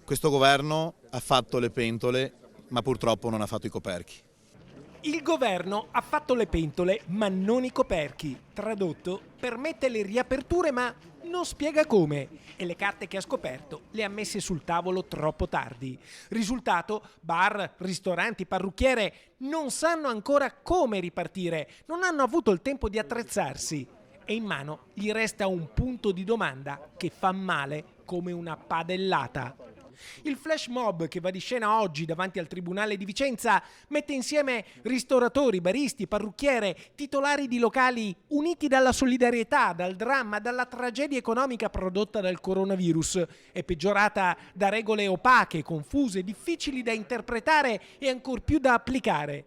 Questo governo ha fatto le pentole, ma purtroppo non ha fatto i coperchi. Il governo ha fatto le pentole, ma non i coperchi. Tradotto, permette le riaperture, ma non spiega come. E le carte che ha scoperto le ha messe sul tavolo troppo tardi. Risultato, bar, ristoranti, parrucchiere non sanno ancora come ripartire, non hanno avuto il tempo di attrezzarsi. E in mano gli resta un punto di domanda che fa male come una padellata. Il flash mob che va di scena oggi davanti al Tribunale di Vicenza mette insieme ristoratori, baristi, parrucchiere, titolari di locali uniti dalla solidarietà, dal dramma, dalla tragedia economica prodotta dal coronavirus e peggiorata da regole opache, confuse, difficili da interpretare e ancor più da applicare.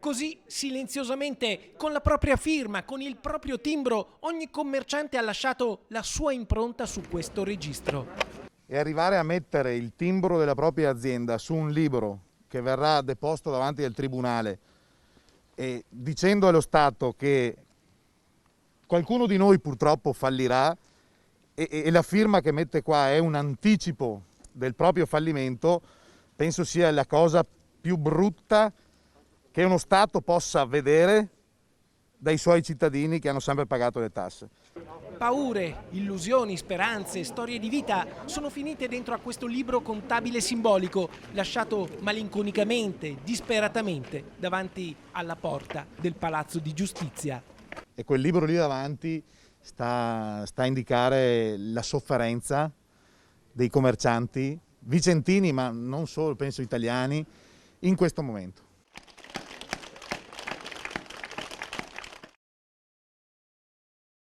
Così, silenziosamente, con la propria firma, con il proprio timbro, ogni commerciante ha lasciato la sua impronta su questo registro. E arrivare a mettere il timbro della propria azienda su un libro che verrà deposto davanti al tribunale e dicendo allo Stato che qualcuno di noi purtroppo fallirà e la firma che mette qua è un anticipo del proprio fallimento, penso sia la cosa più brutta che uno Stato possa vedere dai suoi cittadini che hanno sempre pagato le tasse. Paure, illusioni, speranze, storie di vita sono finite dentro a questo libro contabile simbolico, lasciato malinconicamente, disperatamente, davanti alla porta del Palazzo di Giustizia. E quel libro lì davanti sta a indicare la sofferenza dei commercianti vicentini, ma non solo, penso italiani, in questo momento.